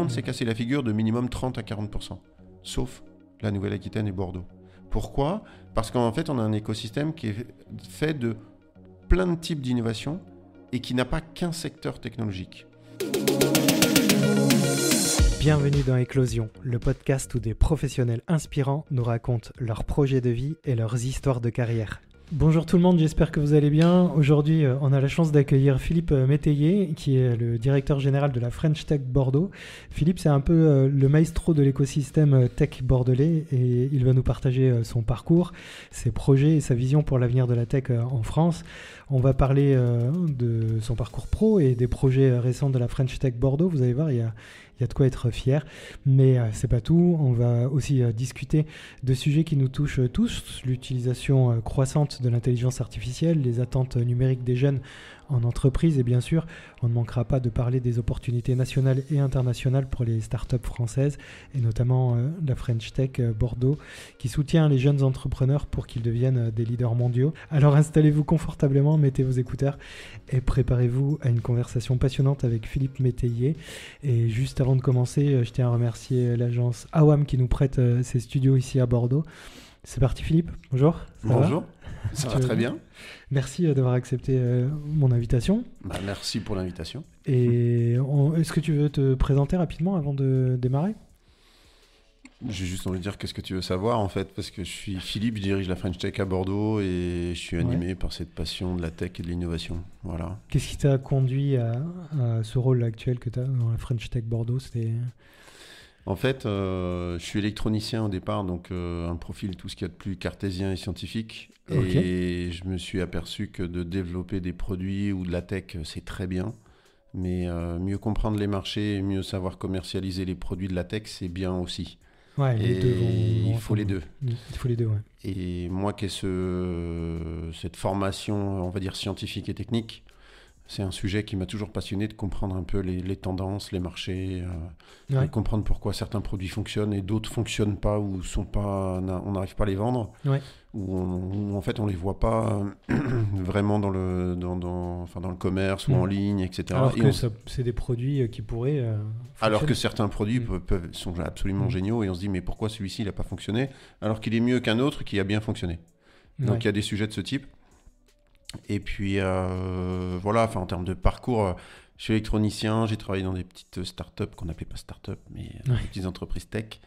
monde s'est cassé la figure de minimum 30 à 40%, sauf la Nouvelle-Aquitaine et Bordeaux. Pourquoi ? Parce qu'en fait, on a un écosystème qui est fait de plein de types d'innovations et qui n'a pas qu'un secteur technologique. Bienvenue dans Éclosion, le podcast où des professionnels inspirants nous racontent leurs projets de vie et leurs histoires de carrière. Bonjour tout le monde, j'espère que vous allez bien. Aujourd'hui, on a la chance d'accueillir Philippe Métayer, qui est le directeur général de la French Tech Bordeaux. Philippe, c'est un peu le maestro de l'écosystème tech bordelais et il va nous partager son parcours, ses projets et sa vision pour l'avenir de la tech en France. On va parler de son parcours pro et des projets récents de la French Tech Bordeaux. Vous allez voir, il y a de quoi être fier, mais c'est pas tout. On va aussi discuter de sujets qui nous touchent tous, l'utilisation croissante de l'intelligence artificielle, les attentes numériques des jeunes en entreprise et bien sûr, on ne manquera pas de parler des opportunités nationales et internationales pour les startups françaises et notamment la French Tech Bordeaux qui soutient les jeunes entrepreneurs pour qu'ils deviennent des leaders mondiaux. Alors installez-vous confortablement, mettez vos écouteurs et préparez-vous à une conversation passionnante avec Philippe Métayer. Et juste avant de commencer, je tiens à remercier l'agence AWAM qui nous prête ses studios ici à Bordeaux. C'est parti Philippe, bonjour. Bonjour, ça va très bien. Merci d'avoir accepté mon invitation. Merci pour l'invitation. Et est-ce que tu veux te présenter rapidement avant de démarrer ? J'ai juste envie de dire qu'est-ce que tu veux savoir en fait, parce que je suis Philippe, je dirige la French Tech à Bordeaux et je suis animé par cette passion de la tech et de l'innovation. Voilà. Qu'est-ce qui t'a conduit à ce rôle actuel que tu as dans la French Tech Bordeaux ? En fait, je suis électronicien au départ, donc un profil tout ce qu'il y a de plus cartésien et scientifique. Et je me suis aperçu que de développer des produits ou de la tech, c'est très bien. Mais mieux comprendre les marchés et mieux savoir commercialiser les produits de la tech, c'est bien aussi. Ouais, les deux il faut les deux. Il faut les deux, ouais. Et moi qui ai cette formation, on va dire scientifique et technique, c'est un sujet qui m'a toujours passionné de comprendre un peu les tendances, les marchés, de comprendre pourquoi certains produits fonctionnent et d'autres ne fonctionnent pas ou on n'arrive pas à les vendre, ou en fait on ne les voit pas vraiment dans le commerce ou en ligne, etc. Alors que c'est des produits qui pourraient alors que certains produits sont absolument géniaux et on se dit mais pourquoi celui-ci il n'a pas fonctionné alors qu'il est mieux qu'un autre qui a bien fonctionné. Donc il y a des sujets de ce type. Et puis voilà, en termes de parcours, je suis électronicien, j'ai travaillé dans des petites startups qu'on n'appelait pas startups, mais des petites entreprises tech,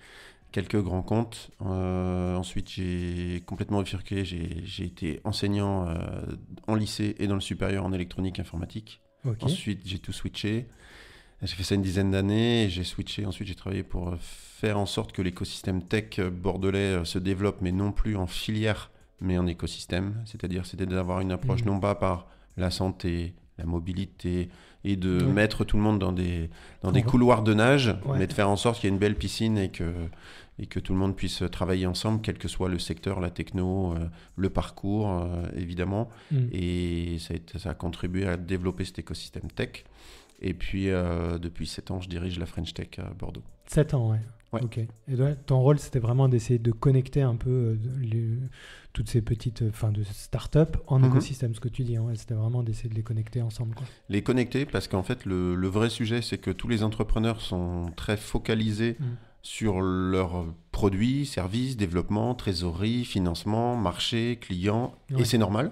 quelques grands comptes. Ensuite, j'ai complètement bifurqué, j'ai été enseignant en lycée et dans le supérieur en électronique informatique. Ensuite, j'ai tout switché. J'ai fait ça une dizaine d'années et j'ai switché. Ensuite, j'ai travaillé pour faire en sorte que l'écosystème tech bordelais se développe, mais non plus en filière, mais en écosystème, c'est-à-dire c'était d'avoir une approche non pas par la santé, la mobilité, et de mettre tout le monde dans des couloirs de nage, mais de faire en sorte qu'il y ait une belle piscine et que tout le monde puisse travailler ensemble, quel que soit le secteur, la techno, le parcours, évidemment. Et ça a contribué à développer cet écosystème tech. Et puis, depuis 7 ans, je dirige la French Tech à Bordeaux. 7 ans, ouais. Ok. Et ton rôle, c'était vraiment d'essayer de connecter un peu toutes ces petites de start-up en écosystème, ce que tu dis. C'était vraiment d'essayer de les connecter ensemble, quoi. Les connecter, parce qu'en fait, le vrai sujet, c'est que tous les entrepreneurs sont très focalisés sur leurs produits, services, développement, trésorerie, financement, marché, clients, et c'est normal.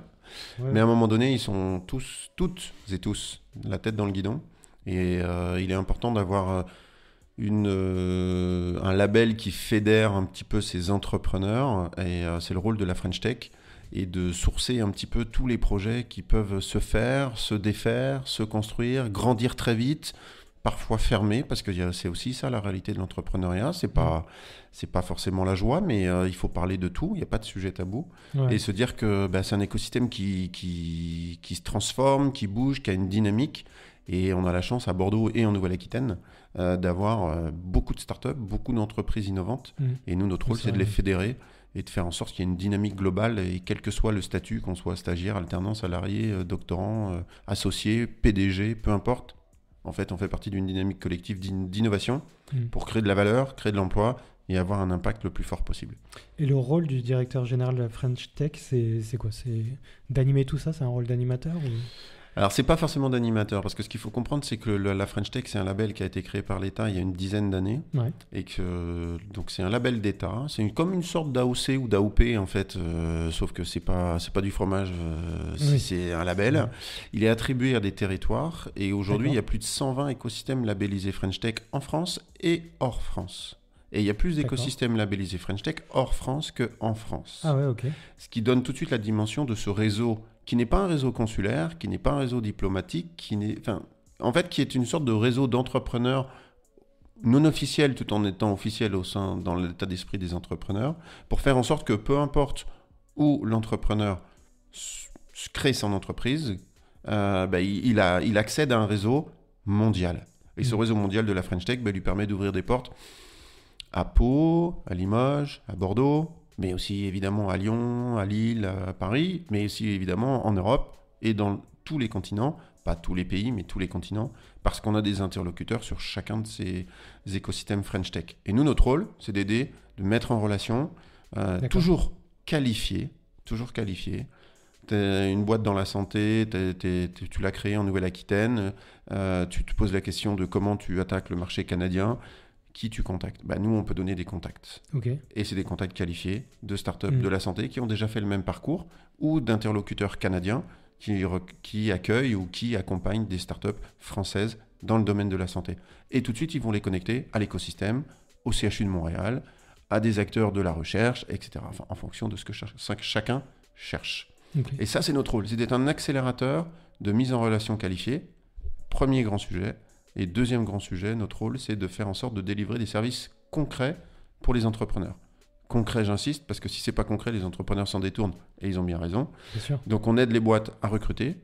Mais à un moment donné, ils sont toutes et tous, la tête dans le guidon. Et il est important d'avoir un label qui fédère un petit peu ces entrepreneurs, et c'est le rôle de la French Tech, et de sourcer un petit peu tous les projets qui peuvent se faire, se défaire, se construire, grandir très vite, parfois fermer, parce que c'est aussi ça la réalité de l'entrepreneuriat, c'est pas forcément la joie, mais il faut parler de tout, il n'y a pas de sujet tabou, et se dire que c'est un écosystème qui se transforme, qui bouge, qui a une dynamique. Et on a la chance à Bordeaux et en Nouvelle-Aquitaine d'avoir beaucoup de startups, beaucoup d'entreprises innovantes. Et nous, notre rôle, c'est de les fédérer et de faire en sorte qu'il y ait une dynamique globale. Et quel que soit le statut, qu'on soit stagiaire, alternant, salarié, doctorant, associé, PDG, peu importe. En fait, on fait partie d'une dynamique collective d'innovation pour créer de la valeur, créer de l'emploi et avoir un impact le plus fort possible. Et le rôle du directeur général de la French Tech, c'est quoi ? C'est d'animer tout ça ? C'est un rôle d'animateur ou... Alors, c'est pas forcément d'animateur, parce que ce qu'il faut comprendre, c'est que la French Tech, c'est un label qui a été créé par l'État il y a une dizaine d'années. Ouais. Et que, donc, c'est un label d'État. C'est comme une sorte d'AOC ou d'AOP, en fait, sauf que c'est pas du fromage, Oui. c'est un label. Ouais. Il est attribué à des territoires, et aujourd'hui, D'accord. il y a plus de 120 écosystèmes labellisés French Tech en France et hors France. Et il y a plus D'accord. d'écosystèmes labellisés French Tech hors France qu'en France. Ah ouais, ok. Ce qui donne tout de suite la dimension de ce réseau, qui n'est pas un réseau consulaire, qui n'est pas un réseau diplomatique, en fait, qui est une sorte de réseau d'entrepreneurs non officiel tout en étant officiel dans l'état d'esprit des entrepreneurs, pour faire en sorte que peu importe où l'entrepreneur crée son entreprise, il accède à un réseau mondial. Et ce réseau mondial de la French Tech lui permet d'ouvrir des portes à Pau, à Limoges, à Bordeaux, mais aussi évidemment à Lyon, à Lille, à Paris, mais aussi évidemment en Europe et dans tous les continents, pas tous les pays, mais tous les continents, parce qu'on a des interlocuteurs sur chacun de ces écosystèmes French Tech. Et nous, notre rôle, c'est d'aider, de mettre en relation, toujours qualifié. T'as une boîte dans la santé, tu l'as créée en Nouvelle-Aquitaine, tu te poses la question de comment tu attaques le marché canadien. Qui tu contactes? Nous, on peut donner des contacts. Okay. Et c'est des contacts qualifiés de startups de la santé qui ont déjà fait le même parcours ou d'interlocuteurs canadiens qui accueillent ou qui accompagnent des startups françaises dans le domaine de la santé. Et tout de suite, ils vont les connecter à l'écosystème, au CHU de Montréal, à des acteurs de la recherche, etc. Enfin, en fonction de ce que chacun cherche. Okay. Et ça, c'est notre rôle. C'est d'être un accélérateur de mise en relation qualifiée. Premier grand sujet. Et deuxième grand sujet, notre rôle, c'est de faire en sorte de délivrer des services concrets pour les entrepreneurs. Concret, j'insiste, parce que si c'est pas concret, les entrepreneurs s'en détournent. Et ils ont bien raison. Bien sûr. Donc on aide les boîtes à recruter,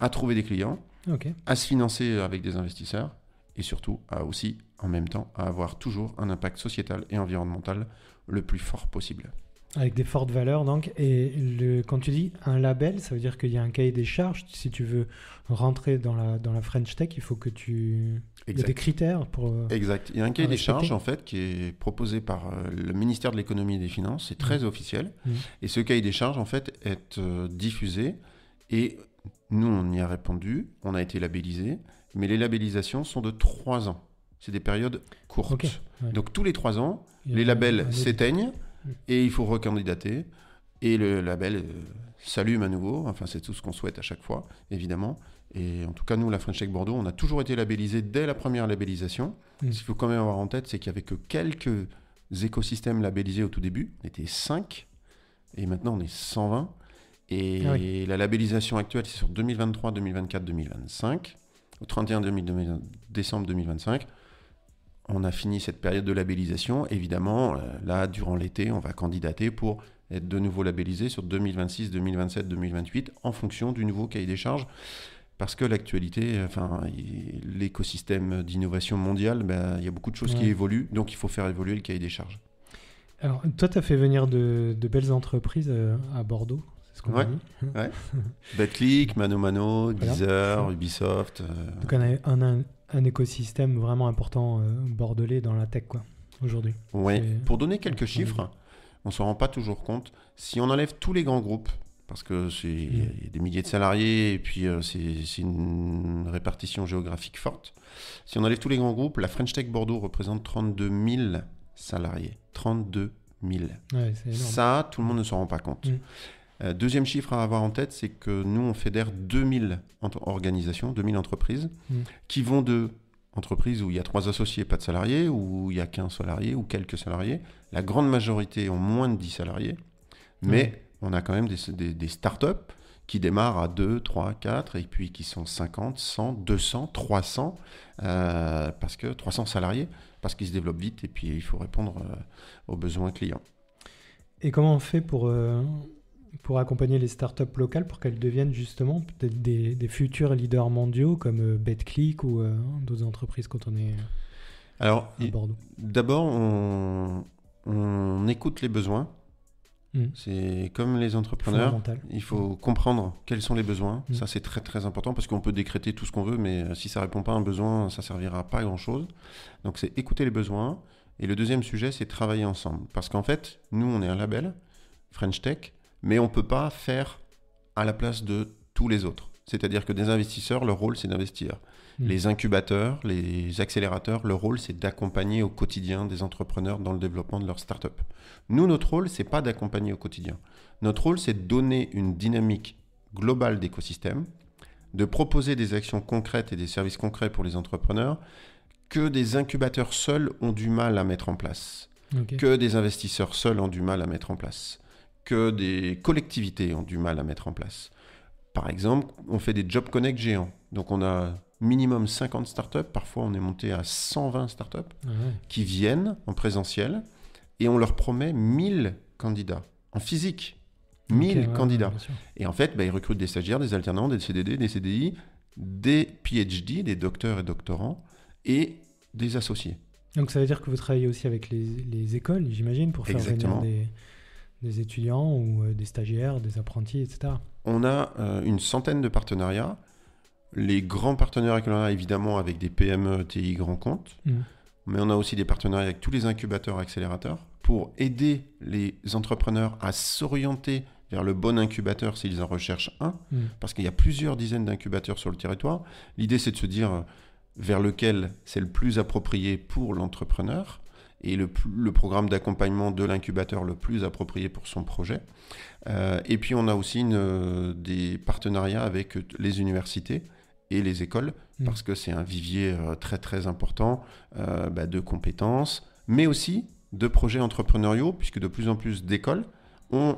à trouver des clients, Okay. à se financer avec des investisseurs, et surtout à aussi, en même temps, à avoir toujours un impact sociétal et environnemental le plus fort possible. Avec des fortes valeurs, donc. Et quand tu dis un label, ça veut dire qu'il y a un cahier des charges. Si tu veux rentrer dans la French Tech, il faut que tu... Il y a des critères pour... Exact. Il y a un cahier des charges, en fait, qui est proposé par le ministère de l'économie et des finances. C'est très officiel. Et ce cahier des charges, en fait, est diffusé. Et nous, on y a répondu. On a été labellisé. Mais les labellisations sont de 3 ans. C'est des périodes courtes. Okay. Ouais. Donc, tous les 3 ans, les labels s'éteignent. Et il faut recandidater. Et le label s'allume à nouveau. Enfin, c'est tout ce qu'on souhaite à chaque fois, évidemment. Et en tout cas, nous, la French Tech Bordeaux, on a toujours été labellisé dès la première labellisation. Ce qu'il faut quand même avoir en tête, c'est qu'il n'y avait que quelques écosystèmes labellisés au tout début. On était 5. Et maintenant, on est 120. Et la labellisation actuelle, c'est sur 2023, 2024, 2025. Au 31 décembre 2025. On a fini cette période de labellisation. Évidemment, là, durant l'été, on va candidater pour être de nouveau labellisé sur 2026, 2027, 2028, en fonction du nouveau cahier des charges. Parce que l'actualité, l'écosystème d'innovation mondiale, il y a beaucoup de choses qui évoluent. Donc, il faut faire évoluer le cahier des charges. Alors, toi, tu as fait venir de belles entreprises à Bordeaux. C'est ce qu'on a dit. Ouais. Betclic, Mano Mano, Deezer, Ubisoft. Donc, on a un écosystème vraiment important bordelais dans la tech, quoi, aujourd'hui. Oui, pour donner quelques chiffres, on ne s'en rend pas toujours compte. Si on enlève tous les grands groupes, parce que il y a des milliers de salariés et puis c'est une répartition géographique forte. Si on enlève tous les grands groupes, la French Tech Bordeaux représente 32 000 salariés. 32 000. Ouais, c'est énorme. Ça, tout le monde ne s'en rend pas compte. Deuxième chiffre à avoir en tête, c'est que nous, on fédère 2000 organisations, 2000 entreprises qui vont de entreprises où il y a 3 associés, pas de salariés, où il y a qu'un salarié ou quelques salariés. La grande majorité ont moins de 10 salariés, mais on a quand même des startups qui démarrent à 2, 3, 4 et puis qui sont 50, 100, 200, 300, parce que 300 salariés, parce qu'ils se développent vite et puis il faut répondre aux besoins clients. Et comment on fait pour accompagner les startups locales pour qu'elles deviennent justement peut-être des futurs leaders mondiaux comme Betclic ou d'autres entreprises quand on est à Bordeaux? D'abord, on écoute les besoins. C'est comme les entrepreneurs, il faut comprendre quels sont les besoins. Ça, c'est très très important parce qu'on peut décréter tout ce qu'on veut, mais si ça ne répond pas à un besoin, ça ne servira pas à grand-chose. Donc, c'est écouter les besoins. Et le deuxième sujet, c'est travailler ensemble. Parce qu'en fait, nous, on est un label, French Tech, mais on ne peut pas faire à la place de tous les autres. C'est-à-dire que des investisseurs, leur rôle, c'est d'investir. Les incubateurs, les accélérateurs, leur rôle, c'est d'accompagner au quotidien des entrepreneurs dans le développement de leur start-up. Nous, notre rôle, c'est pas d'accompagner au quotidien. Notre rôle, c'est de donner une dynamique globale d'écosystème, de proposer des actions concrètes et des services concrets pour les entrepreneurs que des incubateurs seuls ont du mal à mettre en place, que des investisseurs seuls ont du mal à mettre en place, que des collectivités ont du mal à mettre en place. Par exemple, on fait des Job Connect géants. Donc, on a minimum 50 startups. Parfois, on est monté à 120 startups qui viennent en présentiel et on leur promet 1000 candidats en physique. 1000 candidats. Et en fait, ils recrutent des stagiaires, des alternants, des CDD, des CDI, des PhD, des docteurs et doctorants et des associés. Donc, ça veut dire que vous travaillez aussi avec les écoles, j'imagine, pour faire venir des étudiants ou des stagiaires, des apprentis, etc. On a une centaine de partenariats. Les grands partenaires avec l'on a évidemment avec des PME, TI, grands comptes. Mais on a aussi des partenariats avec tous les incubateurs, accélérateurs pour aider les entrepreneurs à s'orienter vers le bon incubateur s'ils en recherchent un. Parce qu'il y a plusieurs dizaines d'incubateurs sur le territoire. L'idée, c'est de se dire vers lequel c'est le plus approprié pour l'entrepreneur et le programme d'accompagnement de l'incubateur le plus approprié pour son projet. Et puis, on a aussi des partenariats avec les universités et les écoles, parce que c'est un vivier très, très important de compétences, mais aussi de projets entrepreneuriaux, puisque de plus en plus d'écoles ont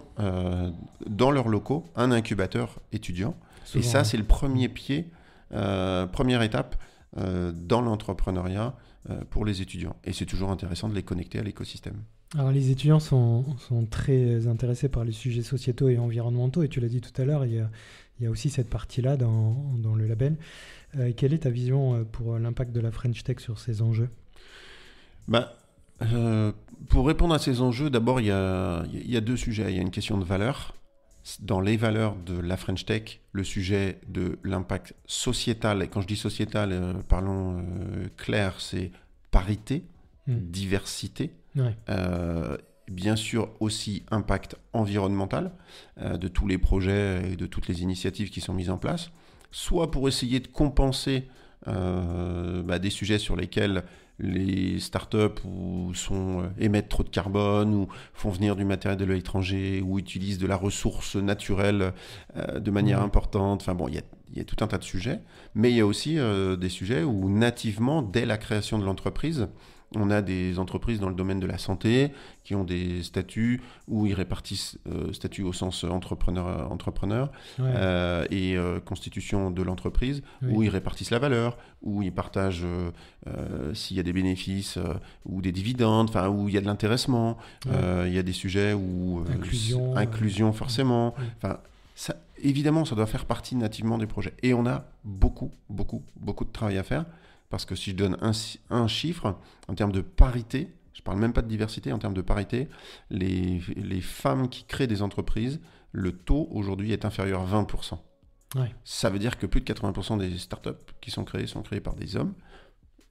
dans leurs locaux un incubateur étudiant. Souvent, et ça, c'est le premier pied, première étape dans l'entrepreneuriat pour les étudiants. Et c'est toujours intéressant de les connecter à l'écosystème. Alors les étudiants sont très intéressés par les sujets sociétaux et environnementaux, et tu l'as dit tout à l'heure, il y a aussi cette partie-là dans le label. Quelle est ta vision pour l'impact de la French Tech sur ces enjeux ? Pour répondre à ces enjeux, d'abord, il y a deux sujets. Il y a une question de valeur. Dans les valeurs de la French Tech, le sujet de l'impact sociétal, et quand je dis sociétal, parlons clair, c'est parité, diversité, bien sûr aussi impact environnemental de tous les projets et de toutes les initiatives qui sont mises en place, soit pour essayer de compenser des sujets sur lesquels les startups émettent trop de carbone ou font venir du matériel de l'étranger ou utilisent de la ressource naturelle de manière importante. Enfin bon, il y a tout un tas de sujets, mais il y a aussi des sujets où nativement, dès la création de l'entreprise, on a des entreprises dans le domaine de la santé qui ont des statuts où ils répartissent statut au sens entrepreneur et constitution de l'entreprise, où ils répartissent la valeur, où ils partagent s'il y a des bénéfices ou des dividendes, où il y a de l'intéressement, il y a des sujets où inclusion forcément. Ça, évidemment, ça doit faire partie nativement des projets. Et on a beaucoup de travail à faire. Parce que si je donne un chiffre, en termes de parité, je ne parle même pas de diversité, en termes de parité, les femmes qui créent des entreprises, le taux aujourd'hui est inférieur à 20%. Ça veut dire que plus de 80% des startups qui sont créées par des hommes.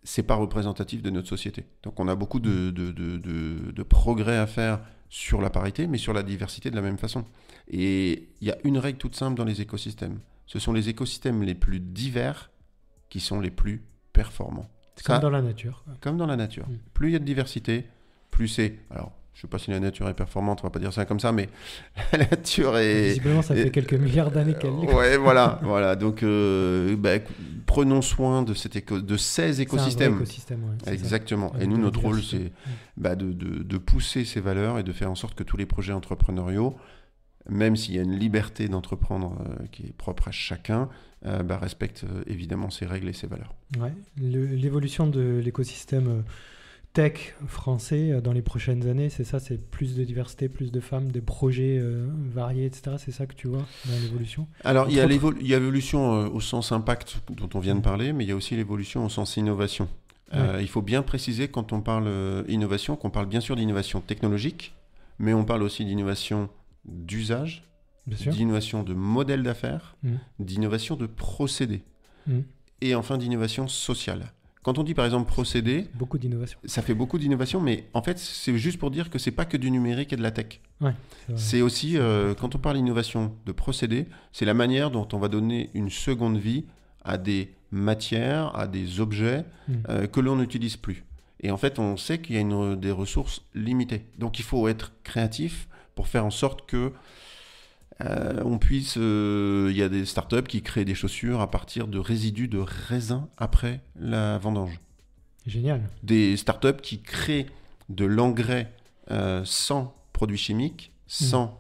Ce n'est pas représentatif de notre société. Donc on a beaucoup de progrès à faire sur la parité, mais sur la diversité de la même façon. Et il y a une règle toute simple dans les écosystèmes. Ce sont les écosystèmes les plus divers qui sont les plus performants. C'est comme dans la nature. Comme dans la nature. Plus il y a de diversité, plus c'est... Alors, je ne sais pas si la nature est performante, on ne va pas dire ça comme ça, mais la nature est... Visiblement, ça fait quelques milliards d'années qu'elle est. Ouais, voilà. Donc, prenons soin de ces écosystèmes. C'est un vrai écosystème, exactement. Et nous, notre rôle, c'est de pousser ces valeurs et de faire en sorte que tous les projets entrepreneuriaux, même s'il y a une liberté d'entreprendre qui est propre à chacun, respecte évidemment ses règles et ses valeurs. L'évolution de l'écosystème tech français dans les prochaines années, c'est ça, c'est plus de diversité, plus de femmes, des projets variés, etc. C'est ça que tu vois dans l'évolution ? Alors, il y a l'évolution au sens impact dont on vient de parler, mais il y a aussi l'évolution au sens innovation. Il faut bien préciser quand on parle innovation, qu'on parle bien sûr d'innovation technologique, mais on parle aussi d'innovation d'usage, d'innovation de modèle d'affaires, d'innovation de procédés et enfin d'innovation sociale. Quand on dit par exemple procédé, beaucoup d'innovation. Ça fait beaucoup d'innovation, mais en fait, c'est juste pour dire que c'est pas que du numérique et de la tech. Ouais, c'est aussi, quand on parle d'innovation de procédé, c'est la manière dont on va donner une seconde vie à des matières, à des objets que l'on n'utilise plus. Et en fait, on sait qu'il y a des ressources limitées. Donc, il faut être créatif pour faire en sorte que on puisse... Il y a des startups qui créent des chaussures à partir de résidus de raisin après la vendange. Génial. Des startups qui créent de l'engrais sans produits chimiques, sans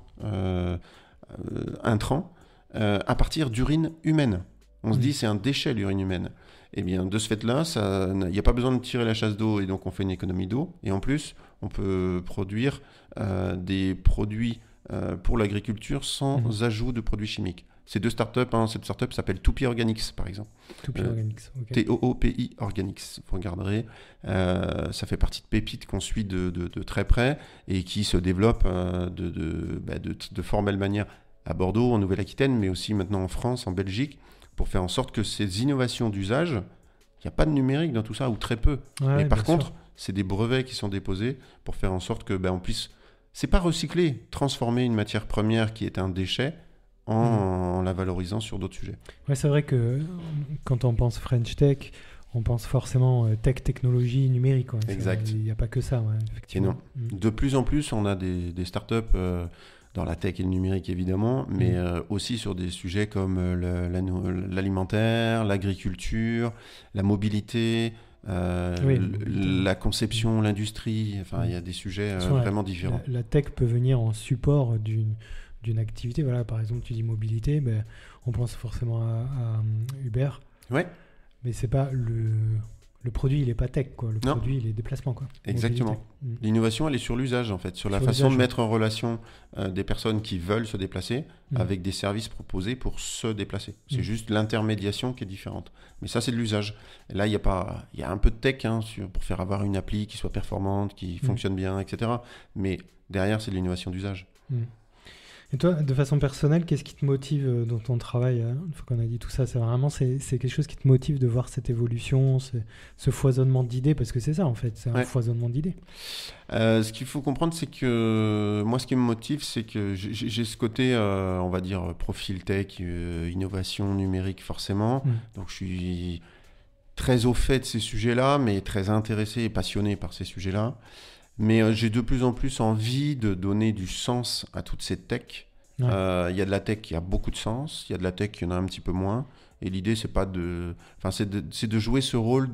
intrants, à partir d'urine humaine. On se dit c'est un déchet l'urine humaine. Eh bien, de ce fait-là, il n'y a pas besoin de tirer la chasse d'eau et donc on fait une économie d'eau. Et en plus, on peut produire des produits pour l'agriculture sans ajout de produits chimiques. Ces deux startups, cette startup s'appelle Toopi Organics, par exemple. Toopi Organics, ok. Toopi Organics, vous regarderez. Ça fait partie de pépites qu'on suit de très près et qui se développe de fort belle manière à Bordeaux, en Nouvelle-Aquitaine, mais aussi maintenant en France, en Belgique, pour faire en sorte que ces innovations d'usage, il n'y a pas de numérique dans tout ça, ou très peu. Mais par contre, c'est des brevets qui sont déposés pour faire en sorte que on puisse... C'est pas recycler, transformer une matière première qui est un déchet en la valorisant sur d'autres sujets. Ouais, c'est vrai que quand on pense French Tech, on pense forcément technologie, numérique. Ouais. Exact. Il n'y a pas que ça, ouais, effectivement. Et non. De plus en plus, on a des startups dans la tech et le numérique, évidemment, mais aussi sur des sujets comme l'alimentaire, l'agriculture, la mobilité, la conception, l'industrie. Enfin, il y a des sujets vraiment différents. La tech peut venir en support d'une activité. Voilà, par exemple, tu dis mobilité, on pense forcément à Uber. Ouais. Mais c'est pas le produit, il n'est pas tech, quoi. Produit, il est déplacement, quoi. Exactement. L'innovation, elle est sur l'usage, en fait, sur la façon de mettre en relation des personnes qui veulent se déplacer avec des services proposés pour se déplacer. C'est juste l'intermédiation qui est différente. Mais ça, c'est de l'usage. Et là, il y a un peu de tech pour faire avoir une appli qui soit performante, qui fonctionne bien, etc. Mais derrière, c'est de l'innovation d'usage. Et toi, de façon personnelle, qu'est-ce qui te motive dans ton travail une fois qu'on a dit tout ça, c'est quelque chose qui te motive de voir cette évolution, ce foisonnement d'idées, parce que c'est ça en fait, c'est un foisonnement d'idées. Ce qu'il faut comprendre, c'est que moi, ce qui me motive, c'est que j'ai ce côté, on va dire, profil tech, innovation numérique forcément. Donc je suis très au fait de ces sujets-là, mais très intéressé et passionné par ces sujets-là. Mais j'ai de plus en plus envie de donner du sens à toutes ces techs. Il y a de la tech qui a beaucoup de sens, il y a de la tech qui en a un petit peu moins. Et l'idée, c'est de jouer ce rôle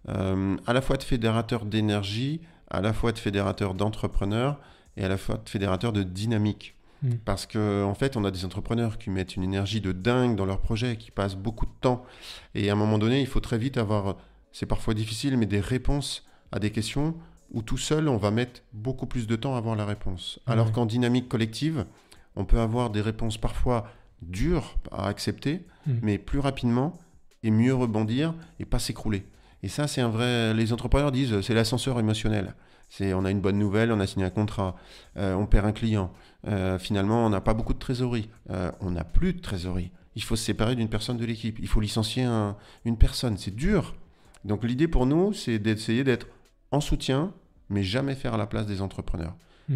à la fois de fédérateur d'énergie, à la fois de fédérateur d'entrepreneurs et à la fois de fédérateur de dynamique. Parce qu'en fait, on a des entrepreneurs qui mettent une énergie de dingue dans leurs projets, qui passent beaucoup de temps. Et à un moment donné, il faut très vite avoir, c'est parfois difficile, mais des réponses à des questions où tout seul, on va mettre beaucoup plus de temps à avoir la réponse. Alors qu'en dynamique collective, on peut avoir des réponses parfois dures à accepter, mais plus rapidement et mieux rebondir et pas s'écrouler. Et ça, c'est un vrai... Les entrepreneurs disent, c'est l'ascenseur émotionnel. On a une bonne nouvelle, on a signé un contrat, on perd un client. Finalement, on n'a pas beaucoup de trésorerie. On n'a plus de trésorerie. Il faut se séparer d'une personne de l'équipe. Il faut licencier une personne. C'est dur. Donc l'idée pour nous, c'est d'essayer d'être en soutien, mais jamais faire à la place des entrepreneurs.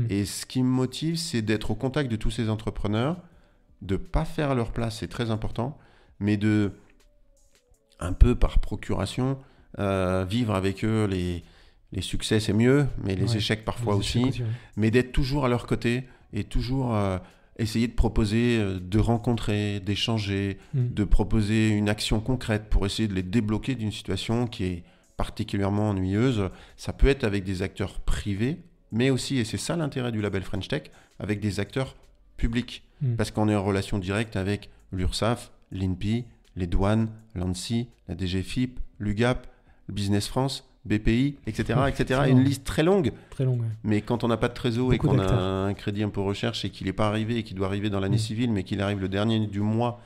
Et ce qui me motive, c'est d'être au contact de tous ces entrepreneurs, de ne pas faire à leur place, c'est très important, mais de, un peu par procuration, vivre avec eux les succès, c'est mieux, mais les échecs parfois aussi, mais d'être toujours à leur côté et toujours essayer de proposer, de rencontrer, d'échanger, de proposer une action concrète pour essayer de les débloquer d'une situation qui est particulièrement ennuyeuse. Ça peut être avec des acteurs privés, mais aussi, et c'est ça l'intérêt du label French Tech, avec des acteurs publics. Parce qu'on est en relation directe avec l'URSSAF, l'INPI, les douanes, l'ANSSI, la DGFiP, l'UGAP, le Business France, BPI, etc. etc. Une liste très longue. Très longue, ouais. Mais quand on n'a pas de trésor et qu'on a un crédit impôt recherche et qu'il n'est pas arrivé et qu'il doit arriver dans l'année civile, mais qu'il arrive le dernier mois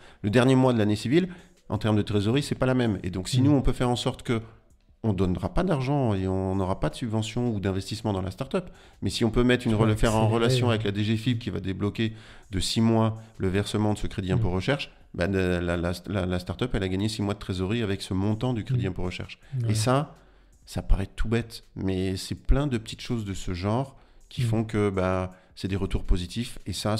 de l'année civile, en termes de trésorerie, c'est pas la même. Et donc, si nous, on peut faire en sorte que on ne donnera pas d'argent et on n'aura pas de subvention ou d'investissement dans la start-up. Mais si on peut faire en relation avec la DGFiP qui va débloquer de 6 mois le versement de ce crédit impôt recherche, la start-up, elle a gagné 6 mois de trésorerie avec ce montant du crédit impôt recherche. Et ça paraît tout bête, mais c'est plein de petites choses de ce genre qui font que c'est des retours positifs. Et ça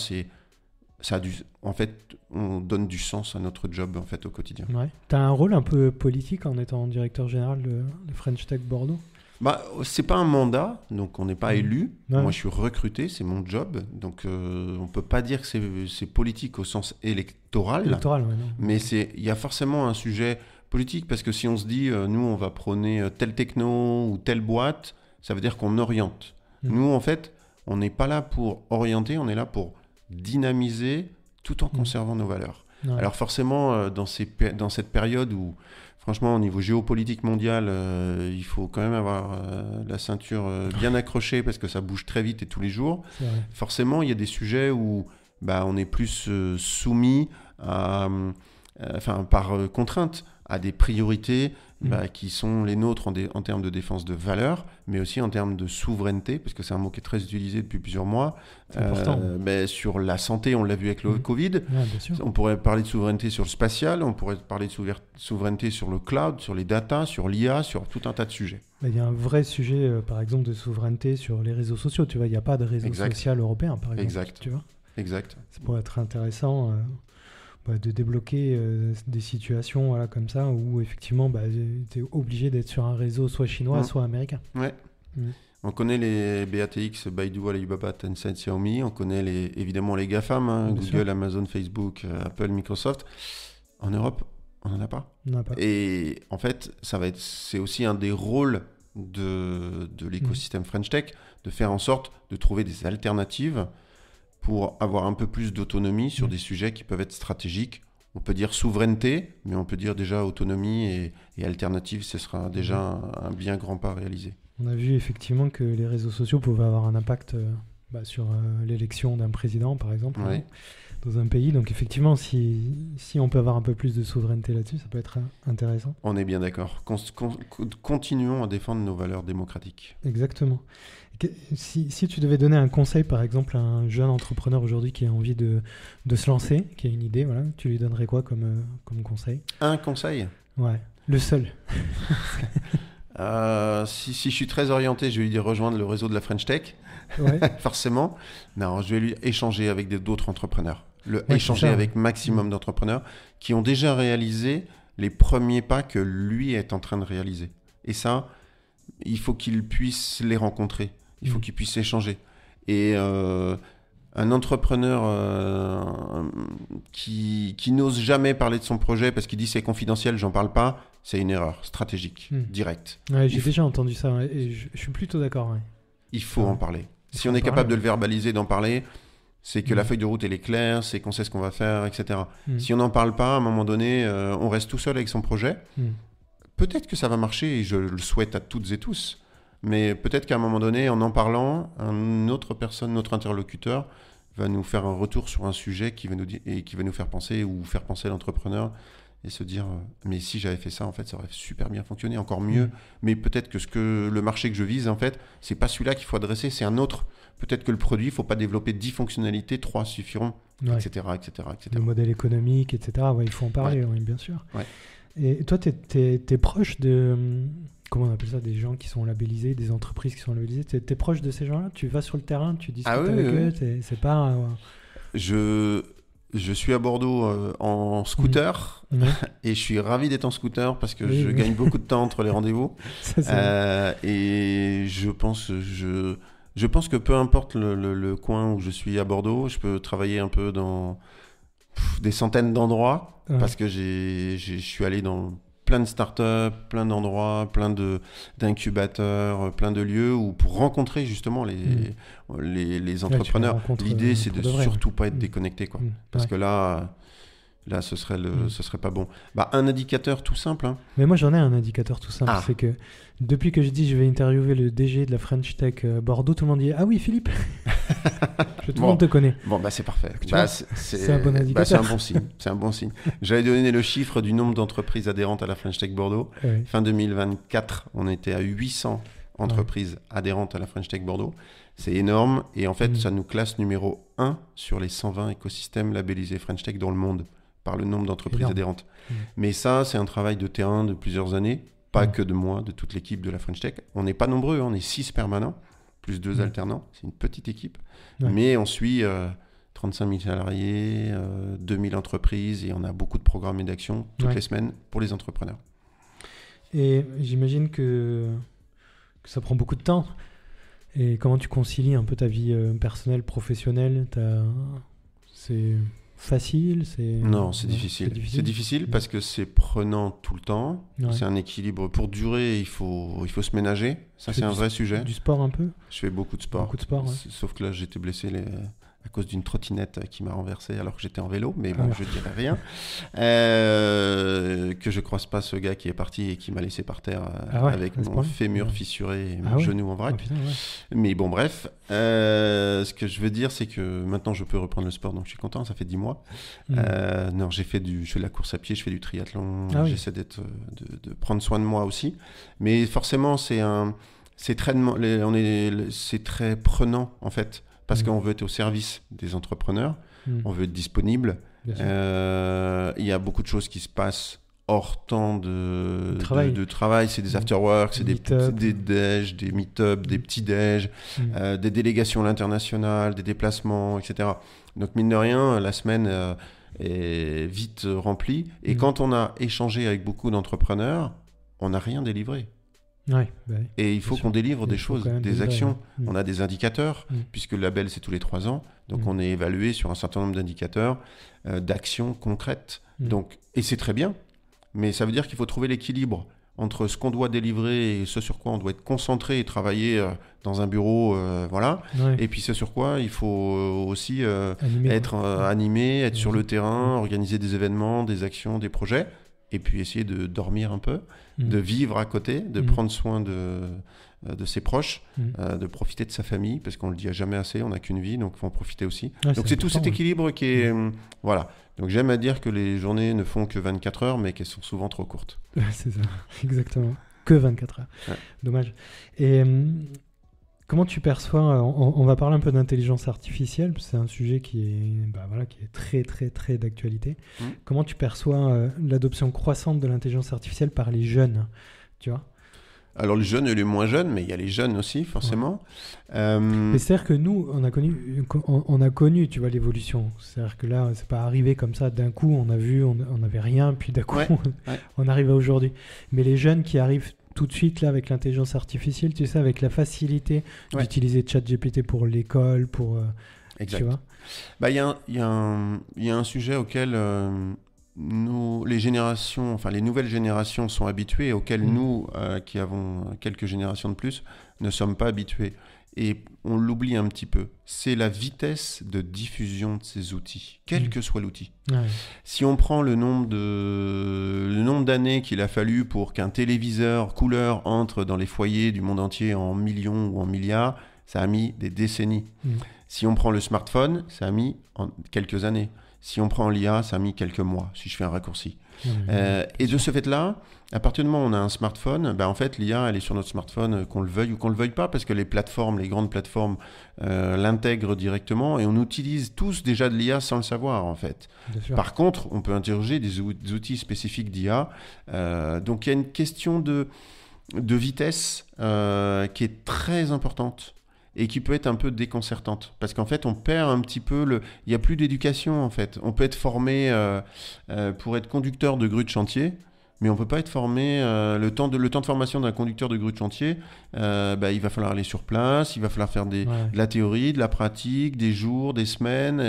en fait, on donne du sens à notre job en fait, au quotidien. Ouais. Tu as un rôle un peu politique en étant directeur général de French Tech Bordeaux? C'est pas un mandat, donc on n'est pas élu. Ouais. Moi, je suis recruté, c'est mon job. Donc, on peut pas dire que c'est politique au sens électoral. Électoral, ouais, non. Mais il y a forcément un sujet politique, parce que si on se dit, nous, on va prôner telle techno ou telle boîte, ça veut dire qu'on oriente. Nous, en fait, on n'est pas là pour orienter, on est là pour dynamiser tout en conservant nos valeurs. Ouais. Alors forcément, dans cette période où, franchement, au niveau géopolitique mondial, il faut quand même avoir la ceinture bien accrochée parce que ça bouge très vite et tous les jours. Forcément, il y a des sujets où on est plus soumis par contrainte à des priorités qui sont les nôtres en termes de défense de valeurs, mais aussi en termes de souveraineté, parce que c'est un mot qui est très utilisé depuis plusieurs mois. C'est important. Sur la santé, on l'a vu avec le Covid. Ouais, bien sûr. On pourrait parler de souveraineté sur le spatial, on pourrait parler de souveraineté sur le cloud, sur les data, sur l'IA, sur tout un tas de sujets. Il y a un vrai sujet, par exemple, de souveraineté sur les réseaux sociaux. Tu vois, il n'y a pas de réseau social européen, par exemple. Exact. Tu vois. Exact. Ça pourrait être intéressant de débloquer des situations comme ça où effectivement tu es obligé d'être sur un réseau soit chinois, soit américain. Ouais. On connaît les BATX, Baidu, Alibaba, Tencent, Xiaomi. On connaît évidemment les GAFAM, Google, sûr. Amazon, Facebook, Apple, Microsoft. En Europe, on n'en a pas. On n'en a pas. Et en fait, c'est aussi un des rôles de l'écosystème French Tech, de faire en sorte de trouver des alternatives pour avoir un peu plus d'autonomie sur des sujets qui peuvent être stratégiques. On peut dire souveraineté, mais on peut dire déjà autonomie et alternative, ce sera déjà un bien grand pas réalisé. On a vu effectivement que les réseaux sociaux pouvaient avoir un impact sur l'élection d'un président, par exemple, dans un pays. Donc effectivement, si on peut avoir un peu plus de souveraineté là-dessus, ça peut être intéressant. On est bien d'accord. Continuons à défendre nos valeurs démocratiques. Exactement. Si tu devais donner un conseil, par exemple, à un jeune entrepreneur aujourd'hui qui a envie de se lancer, qui a une idée, voilà, tu lui donnerais quoi comme conseil? Un conseil? Ouais, le seul. Si je suis très orienté, je vais lui dire rejoindre le réseau de la French Tech, forcément. Non, je vais lui échanger avec d'autres entrepreneurs. Échanger avec maximum d'entrepreneurs qui ont déjà réalisé les premiers pas que lui est en train de réaliser. Et ça, il faut qu'il puisse les rencontrer. Il faut qu'il puisse échanger. Et un entrepreneur qui n'ose jamais parler de son projet parce qu'il dit c'est confidentiel, j'en parle pas, c'est une erreur stratégique, directe. Ouais, j'ai déjà entendu ça et je suis plutôt d'accord. Ouais. Il faut en parler. Si on est capable de le verbaliser, d'en parler, c'est que la feuille de route elle est claire, c'est qu'on sait ce qu'on va faire, etc. Si on n'en parle pas, à un moment donné, on reste tout seul avec son projet. Peut-être que ça va marcher et je le souhaite à toutes et tous. Mais peut-être qu'à un moment donné, en parlant, une autre personne, notre interlocuteur, va nous faire un retour sur un sujet qui va nous faire penser ou faire penser à l'entrepreneur et se dire mais si j'avais fait ça, en fait, ça aurait super bien fonctionné, encore mieux. Mais peut-être que le marché que je vise, en fait, c'est pas celui-là qu'il faut adresser, c'est un autre. Peut-être que le produit, il ne faut pas développer 10 fonctionnalités, 3 suffiront, etc., etc. Le modèle économique, etc. Ouais, il faut en parler, bien sûr. Ouais. Et toi, tu es proche de... Comment on appelle ça? Des gens qui sont labellisés, des entreprises qui sont labellisées. Tu es proche de ces gens-là? Tu vas sur le terrain, tu discutes avec eux? C'est pas... Je suis à Bordeaux en scooter et je suis ravi d'être en scooter parce que je gagne beaucoup de temps entre les rendez-vous. Et je pense que peu importe le coin où je suis à Bordeaux, je peux travailler un peu dans des centaines d'endroits parce que je suis allé dans plein de startups, plein d'endroits, plein d'incubateurs, plein de lieux où pour rencontrer justement les entrepreneurs. L'idée, c'est de surtout pas être déconnecté, quoi. Parce que là, ce serait pas bon. Un indicateur tout simple. Hein. Mais moi, j'en ai un indicateur tout simple. C'est que depuis que je dis je vais interviewer le DG de la French Tech Bordeaux, tout le monde dit ah oui, Philippe. Tout le monde te connaît. Bon, c'est parfait. C'est un bon indicateur. C'est un bon signe. C'est un bon signe. J'avais donné le chiffre du nombre d'entreprises adhérentes à la French Tech Bordeaux. Fin 2024, on était à 800 entreprises adhérentes à la French Tech Bordeaux. C'est énorme. Et en fait, ça nous classe numéro 1 sur les 120 écosystèmes labellisés French Tech dans le monde. par le nombre d'entreprises Énorme. adhérentes. Mais ça, c'est un travail de terrain de plusieurs années, pas que de moi, de toute l'équipe de la French Tech. On n'est pas nombreux, on est 6 permanents, plus 2 alternants. C'est une petite équipe. Mais on suit 35 000 salariés, 2000 entreprises et on a beaucoup de programmes et d'actions toutes les semaines pour les entrepreneurs. Et j'imagine que ça prend beaucoup de temps. Et comment tu concilies un peu ta vie personnelle, professionnelle? C'est facile? Non, c'est difficile. C'est difficile parce que c'est prenant tout le temps. C'est un équilibre. Pour durer, il faut se ménager. Ça, c'est un vrai sujet. Du sport un peu? Je fais beaucoup de sport. Beaucoup de sport, ouais. Sauf que là, j'étais blessé à cause d'une trottinette qui m'a renversé alors que j'étais en vélo. Mais bon, je dirais rien. Que je croise pas ce gars qui est parti et qui m'a laissé par terre avec mon fémur fissuré et mon genou en vrac. Mais bon, bref. Ce que je veux dire, c'est que maintenant, je peux reprendre le sport. Donc, je suis content. Ça fait 10 mois. Non, je fais de la course à pied, je fais du triathlon. J'essaie de prendre soin de moi aussi. Mais forcément, c'est très prenant, en fait. Parce qu'on veut être au service des entrepreneurs, on veut être disponible. Il y a beaucoup de choses qui se passent hors temps de travail. C'est des after-work, c'est des déj, des meet-up, des petits déj, des délégations à l'international, des déplacements, etc. Donc, mine de rien, la semaine est vite remplie. Et quand on a échangé avec beaucoup d'entrepreneurs, on n'a rien délivré. Et il faut qu'on délivre des choses, des actions. On a des indicateurs, puisque le label, c'est tous les 3 ans. Donc, on est évalué sur un certain nombre d'indicateurs, d'actions concrètes. Donc, et c'est très bien, mais ça veut dire qu'il faut trouver l'équilibre entre ce qu'on doit délivrer et ce sur quoi on doit être concentré et travailler dans un bureau, et puis ce sur quoi il faut aussi être animé, être sur le terrain, organiser des événements, des actions, des projets. Et puis essayer de dormir un peu, de vivre à côté, de prendre soin de ses proches, de profiter de sa famille, parce qu'on le dit jamais assez, on n'a qu'une vie, donc il faut en profiter aussi. Donc c'est tout cet équilibre qui est... voilà. Donc j'aime à dire que les journées ne font que 24 heures, mais qu'elles sont souvent trop courtes. C'est ça, exactement. Que 24 heures. Dommage. Et... comment tu perçois, on va parler un peu d'intelligence artificielle, c'est un sujet qui est très très très d'actualité. Comment tu perçois l'adoption croissante de l'intelligence artificielle par les jeunes, tu vois? Alors les jeunes et les moins jeunes, mais il y a les jeunes aussi, forcément. Mais c'est-à-dire que nous, on a connu, tu vois, l'évolution. C'est-à-dire que là, c'est pas arrivé comme ça, d'un coup, on a vu, on n'avait rien, puis d'un coup, on arrive à aujourd'hui. Mais les jeunes qui arrivent tout de suite là avec l'intelligence artificielle, tu sais, avec la facilité d'utiliser ChatGPT pour l'école, pour tu vois. Il y a un sujet auquel les nouvelles générations sont habituées et auquel nous, qui avons quelques générations de plus, ne sommes pas habitués. Et on l'oublie un petit peu. C'est la vitesse de diffusion de ces outils, quel que soit l'outil. Si on prend le nombre d'années qu'il a fallu pour qu'un téléviseur couleur entre dans les foyers du monde entier en millions ou en milliards, ça a mis des décennies. Si on prend le smartphone, ça a mis quelques années. Si on prend l'IA, ça a mis quelques mois, si je fais un raccourci. Et de ce fait-là, à partir du moment où on a un smartphone, en fait, l'IA, elle est sur notre smartphone, qu'on le veuille ou qu'on le veuille pas, parce que les grandes plateformes l'intègrent directement et on utilise tous déjà de l'IA sans le savoir, en fait. Par contre, on peut interroger des outils spécifiques d'IA. Donc, il y a une question de vitesse qui est très importante et qui peut être un peu déconcertante. Parce qu'en fait, on perd un petit peu il n'y a plus d'éducation, en fait. On peut être formé pour être conducteur de grue de chantier, mais on ne peut pas être formé... le temps de formation d'un conducteur de grue de chantier, il va falloir aller sur place, il va falloir faire de la théorie, de la pratique, des jours, des semaines,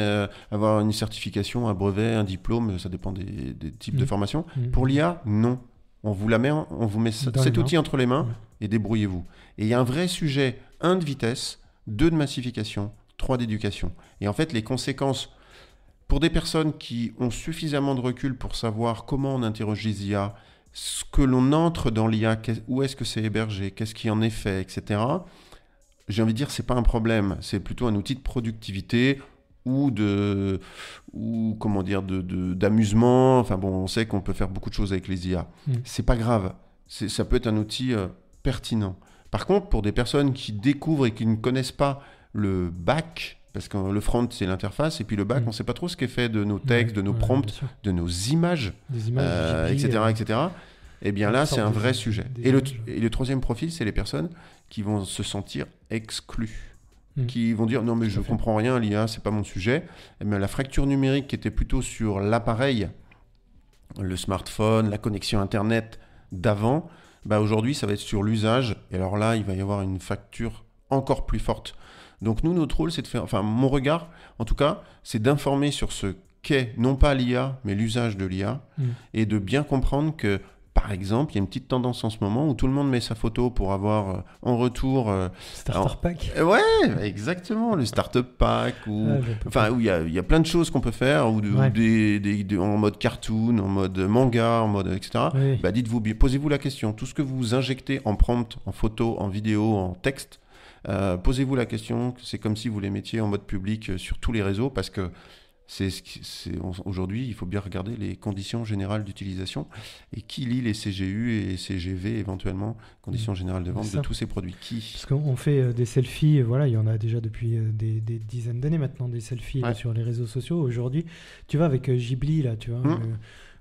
avoir une certification, un brevet, un diplôme, ça dépend des types de formation. Pour l'IA, non. On vous met cet outil entre les mains et débrouillez-vous. Et il y a un vrai sujet, 1 de vitesse, 2 de massification, 3 d'éducation. Et en fait, les conséquences, pour des personnes qui ont suffisamment de recul pour savoir comment on interroge les IA, ce que l'on entre dans l'IA, où est-ce que c'est hébergé, qu'est-ce qui en est fait, etc., j'ai envie de dire, c'est pas un problème. C'est plutôt un outil de productivité ou d'amusement. Enfin bon, on sait qu'on peut faire beaucoup de choses avec les IA. C'est pas grave. Ça peut être un outil pertinent. Par contre, pour des personnes qui découvrent et qui ne connaissent pas le bac Parce que le front, c'est l'interface, et puis le back, on ne sait pas trop ce qu'est fait de nos textes, de nos prompts, de nos images, etc. Eh bien là, c'est un vrai sujet. Et le troisième profil, c'est les personnes qui vont se sentir exclues. Qui vont dire non mais je comprends rien, l'IA c'est pas mon sujet. Mais la fracture numérique qui était plutôt sur l'appareil, le smartphone, la connexion internet d'avant, aujourd'hui ça va être sur l'usage, et alors là il va y avoir une fracture encore plus forte. Donc nous, notre rôle c'est de faire, enfin mon regard en tout cas, c'est d'informer sur ce qu'est non pas l'IA mais l'usage de l'IA, et de bien comprendre que par exemple, il y a une petite tendance en ce moment où tout le monde met sa photo pour avoir en retour... Starter pack. Ouais, exactement, le starter pack. Où il y a plein de choses qu'on peut faire, ou en mode cartoon, en mode manga, en mode etc. Oui. Dites-vous, posez-vous la question. Tout ce que vous injectez en prompt, en photo, en vidéo, en texte, posez-vous la question. C'est comme si vous les mettiez en mode public sur tous les réseaux, parce que aujourd'hui, il faut bien regarder les conditions générales d'utilisation et qui lit les CGU et CGV éventuellement, conditions générales de vente de tous ces produits. Parce qu'on fait des selfies, il y en a déjà depuis des dizaines d'années maintenant, des selfies sur les réseaux sociaux. Aujourd'hui, tu vois, avec Ghibli, là, tu vois,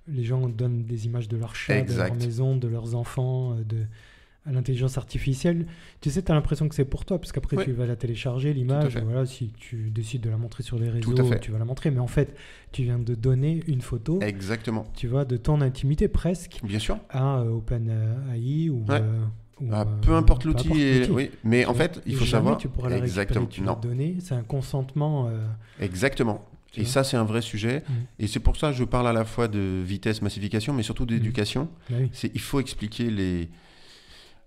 les gens donnent des images de leurs chats, de leur maison, de leurs enfants, à l'intelligence artificielle. Tu sais, tu as l'impression que c'est pour toi, parce qu'après tu vas la télécharger, l'image, si tu décides de la montrer sur les réseaux, tu vas la montrer, mais en fait, tu viens de donner une photo, tu vois, de ton intimité presque, bien sûr, à OpenAI ou... peu importe l'outil, mais en fait, il faut savoir... tu pourras la récupérer, tu vas donner, c'est un consentement... Exactement. Et ça, c'est un vrai sujet. Et c'est pour ça que je parle à la fois de vitesse, massification, mais surtout d'éducation. Il faut expliquer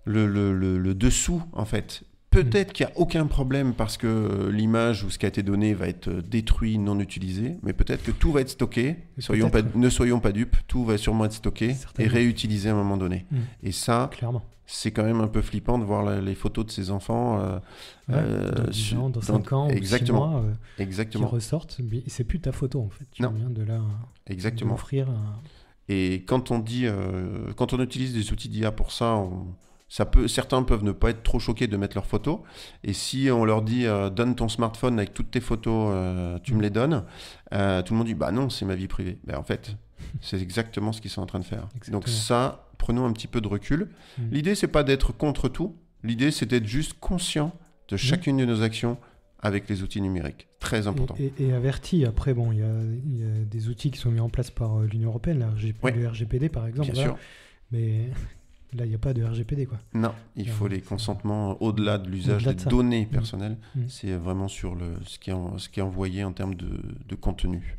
le dessous, en fait. Peut-être qu'il n'y a aucun problème parce que l'image ou ce qui a été donné va être détruit, non utilisé, mais peut-être que tout va être stocké. Ne soyons pas dupes, tout va sûrement être stocké et réutilisé à un moment donné. Et ça, c'est quand même un peu flippant de voir les photos de ces enfants dans 5 ans ou 6 mois qui ressortent. C'est plus ta photo, en fait. Tu viens de l'offrir. Et quand on utilise des outils d'IA pour ça, certains peuvent ne pas être trop choqués de mettre leurs photos. Et si on leur dit donne ton smartphone avec toutes tes photos, tu me les donnes, tout le monde dit non, c'est ma vie privée. En fait, c'est exactement ce qu'ils sont en train de faire. Donc ça, prenons un petit peu de recul. L'idée, c'est pas d'être contre tout. L'idée, c'est d'être juste conscient de chacune de nos actions avec les outils numériques. Très important. Et averti. Après, il y a des outils qui sont mis en place par l'Union européenne, le RGPD par exemple. Bien sûr. Mais... Là, il n'y a pas de RGPD, quoi. Non, il faut les consentements au-delà de l'usage des données personnelles. C'est vraiment sur ce qui est envoyé en termes de contenu.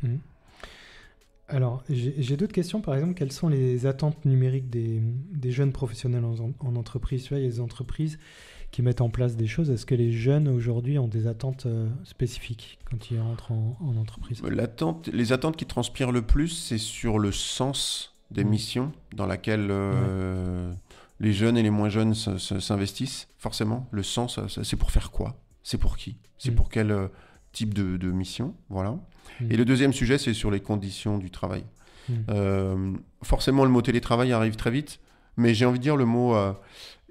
Alors, j'ai d'autres questions. Par exemple, quelles sont les attentes numériques des jeunes professionnels en entreprise ? Tu vois, il y a des entreprises qui mettent en place des choses. Est-ce que les jeunes, aujourd'hui, ont des attentes spécifiques quand ils rentrent en entreprise ? Les attentes qui transpirent le plus, c'est sur le sens des missions dans laquelle les jeunes et les moins jeunes s'investissent. Forcément, le sens, c'est pour faire quoi ? C'est pour qui ? C'est pour quel type de mission ? Voilà. Et le deuxième sujet, c'est sur les conditions du travail. Forcément, le mot télétravail arrive très vite, mais j'ai envie de dire le mot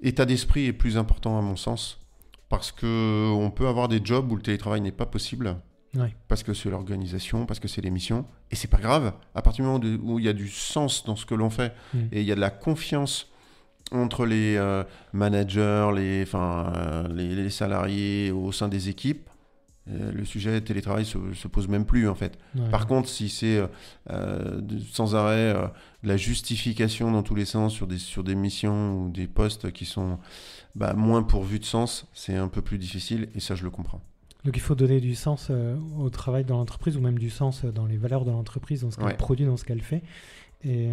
état d'esprit est plus important à mon sens, parce qu'on peut avoir des jobs où le télétravail n'est pas possible. Parce que c'est l'organisation, parce que c'est les missions, et c'est pas grave. À partir du moment où il y a du sens dans ce que l'on fait, et il y a de la confiance entre les managers, les salariés au sein des équipes, le sujet télétravail se pose même plus en fait. Par contre, si c'est sans arrêt la justification dans tous les sens sur des missions ou des postes qui sont moins pourvus de sens, c'est un peu plus difficile, et ça je le comprends. Donc il faut donner du sens au travail dans l'entreprise, ou même du sens dans les valeurs de l'entreprise, dans ce qu'elle produit, dans ce qu'elle fait. Et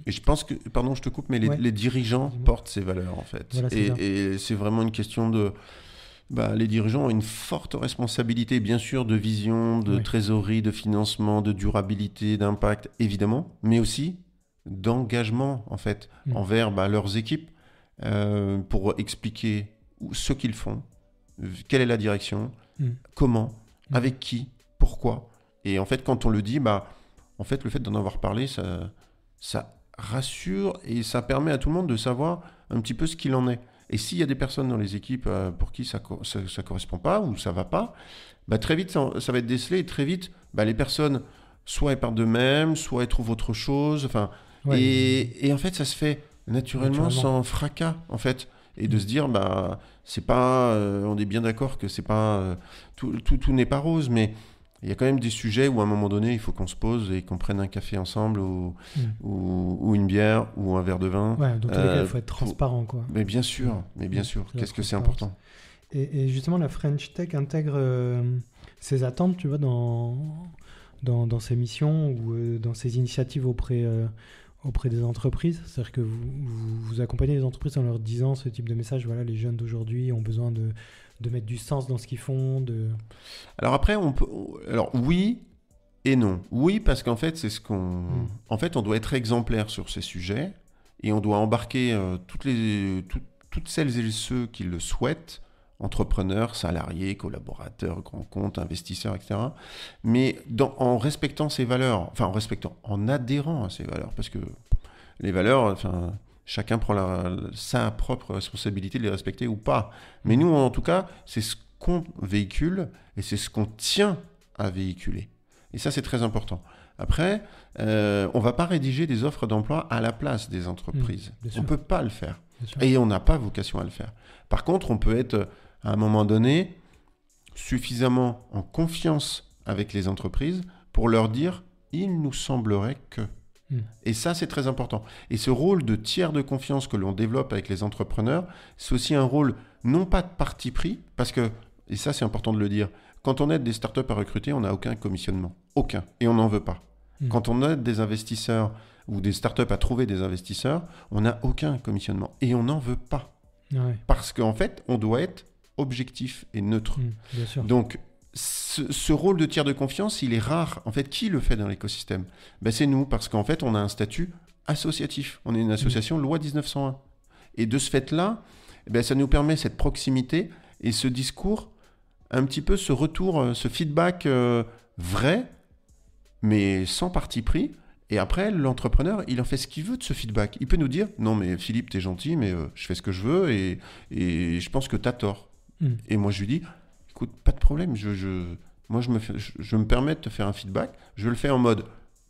je pense que, pardon je te coupe, mais les dirigeants portent ces valeurs en fait. Voilà, et c'est vraiment une question de... les dirigeants ont une forte responsabilité, bien sûr, de vision, de trésorerie, de financement, de durabilité, d'impact, évidemment, mais aussi d'engagement en fait envers leurs équipes pour expliquer ce qu'ils font, quelle est la direction, comment, avec qui, pourquoi. Et en fait, quand on le dit, en fait, le fait d'en avoir parlé, ça rassure et ça permet à tout le monde de savoir un petit peu ce qu'il en est. Et s'il y a des personnes dans les équipes pour qui ça correspond pas ou ça va pas, très vite, ça va être décelé et très vite, les personnes, soit elles partent d'eux-mêmes, soit elles trouvent autre chose. Enfin, et en fait, ça se fait naturellement sans fracas, en fait. Et de se dire, c'est pas, on est bien d'accord que c'est pas, tout n'est pas rose, mais il y a quand même des sujets où à un moment donné, il faut qu'on se pose et qu'on prenne un café ensemble ou une bière ou un verre de vin. Ouais, dans tous les cas, il faut être transparent, quoi. Mais bien sûr, Qu'est-ce que c'est important. Et justement, la French Tech intègre ses attentes, tu vois, dans ses missions ou dans ses initiatives auprès des entreprises. C'est-à-dire que vous accompagnez les entreprises en leur disant ce type de message, voilà, les jeunes d'aujourd'hui ont besoin de mettre du sens dans ce qu'ils font. Alors après, alors oui et non. Oui, parce qu'en fait, c'est en fait, on doit être exemplaire sur ces sujets et on doit embarquer toutes celles et ceux qui le souhaitent, entrepreneurs, salariés, collaborateurs, grands comptes, investisseurs, etc. Mais en respectant ces valeurs, en adhérant à ces valeurs, parce que les valeurs, chacun prend sa propre responsabilité de les respecter ou pas. Mais nous, en tout cas, c'est ce qu'on véhicule et c'est ce qu'on tient à véhiculer. Et ça, c'est très important. Après, on ne va pas rédiger des offres d'emploi à la place des entreprises. On ne peut pas le faire. Et on n'a pas vocation à le faire. Par contre, on peut être, à un moment donné, suffisamment en confiance avec les entreprises pour leur dire « il nous semblerait que ». Et ça, c'est très important. Et ce rôle de tiers de confiance que l'on développe avec les entrepreneurs, c'est aussi un rôle non pas de parti pris, parce que, et ça c'est important de le dire, quand on aide des startups à recruter, on n'a aucun commissionnement. Aucun. Et on n'en veut pas. Quand on aide des investisseurs ou des startups à trouver des investisseurs, on n'a aucun commissionnement. Et on n'en veut pas. Parce qu'en fait, on doit être objectif et neutre. Bien sûr. Donc, ce rôle de tiers de confiance, il est rare. En fait, qui le fait dans l'écosystème ? C'est nous, parce qu'en fait, on a un statut associatif. On est une association loi 1901. Et de ce fait-là, ça nous permet cette proximité et ce discours, un petit peu ce retour, ce feedback vrai, mais sans parti pris. Et après, l'entrepreneur, il en fait ce qu'il veut de ce feedback. Il peut nous dire « Non, mais Philippe, t'es gentil, mais je fais ce que je veux et je pense que t'as tort. » Et moi, je lui dis « Écoute, pas de problème, moi, je me permets de te faire un feedback. Je le fais en mode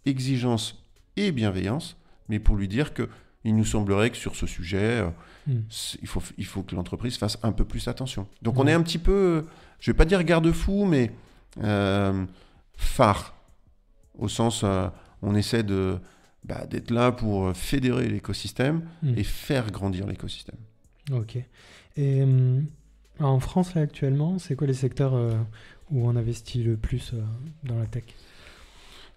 exigence et bienveillance, mais pour lui dire qu'il nous semblerait que sur ce sujet, il faut que l'entreprise fasse un peu plus attention. » Donc, on est un petit peu, je ne vais pas dire garde-fou, mais phare, au sens... on essaie d'être là pour fédérer l'écosystème et faire grandir l'écosystème. Ok. Et en France, là, actuellement, c'est quoi les secteurs où on investit le plus dans la tech ?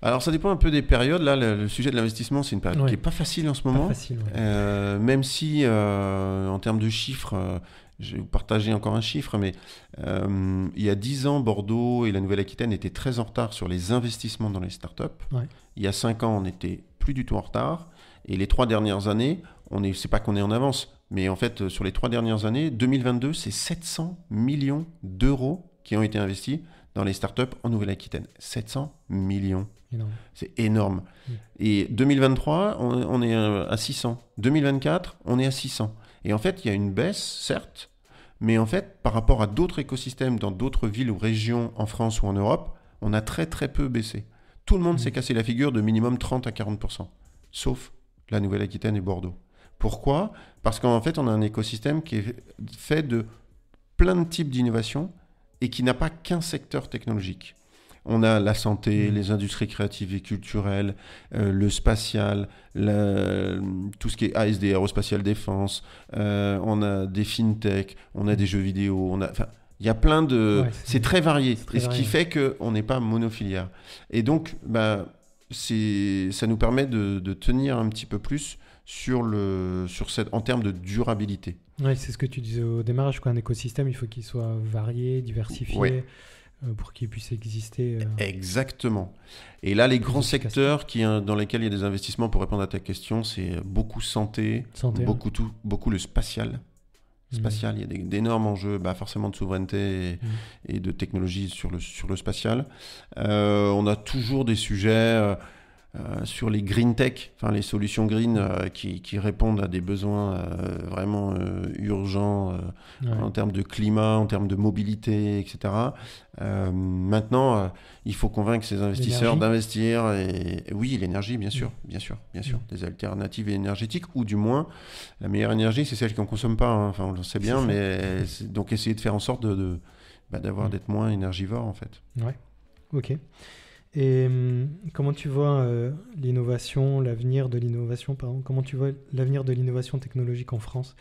Alors, ça dépend un peu des périodes. Là, le sujet de l'investissement, c'est une période qui n'est pas facile en ce moment. Pas facile, même si, en termes de chiffres, je vais vous partager encore un chiffre, mais il y a 10 ans, Bordeaux et la Nouvelle-Aquitaine étaient très en retard sur les investissements dans les startups. Il y a 5 ans, on n'était plus du tout en retard. Et les 3 dernières années, c'est pas qu'on est en avance, mais en fait, sur les 3 dernières années, 2022, c'est 700 millions d'euros qui ont été investis dans les startups en Nouvelle-Aquitaine. 700 millions. Énorme. C'est énorme. Et 2023, on est à 600. 2024, on est à 600. Et en fait, il y a une baisse, certes, mais en fait, par rapport à d'autres écosystèmes dans d'autres villes ou régions en France ou en Europe, on a très très peu baissé. Tout le monde s'est cassé la figure de minimum 30 à 40%, sauf la Nouvelle-Aquitaine et Bordeaux. Pourquoi ? Parce qu'en fait, on a un écosystème qui est fait de plein de types d'innovations et qui n'a pas qu'un secteur technologique. On a la santé, les industries créatives et culturelles, le spatial, tout ce qui est ASD, aérospatiale défense, on a des fintech, on a des jeux vidéo, il y a plein de... c'est très varié. Ce qui fait qu'on n'est pas monofilière. Et donc, ça nous permet de tenir un petit peu plus en termes de durabilité. Oui, c'est ce que tu disais au démarrage, un écosystème, il faut qu'il soit varié, diversifié, pour qu'il puisse exister. Exactement. Et là, les grands secteurs dans lesquels il y a des investissements, pour répondre à ta question, c'est beaucoup santé, beaucoup le spatial. Il y a d'énormes enjeux, forcément de souveraineté et de technologie sur le spatial. On a toujours des sujets sur les green tech, enfin les solutions green qui répondent à des besoins vraiment urgents en termes de climat, en termes de mobilité, etc. Maintenant, il faut convaincre ces investisseurs d'investir. Et oui, l'énergie, bien sûr. Des alternatives énergétiques, ou du moins, la meilleure énergie, c'est celle qu'on ne consomme pas. Hein. Enfin, on le sait bien, donc essayer de faire en sorte d'être moins énergivore, en fait. Ouais, ok. Et comment tu vois l'avenir de l'innovation, comment tu vois l'avenir de l'innovation technologique en France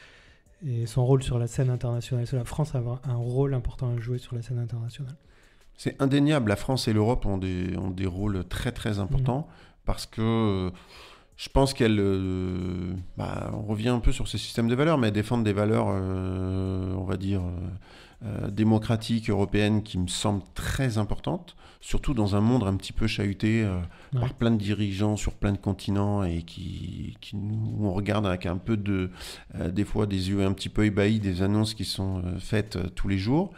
et son rôle sur la scène internationale? Est-ce que la France a un rôle important à jouer sur la scène internationale? C'est indéniable, la France et l'Europe ont des rôles très très importants parce que je pense on revient un peu sur ce système de valeurs, mais défendre des valeurs, on va dire, démocratiques, européennes, qui me semblent très importantes, surtout dans un monde un petit peu chahuté par plein de dirigeants sur plein de continents et où on regarde avec un peu des fois des yeux un petit peu ébahis des annonces qui sont faites tous les jours.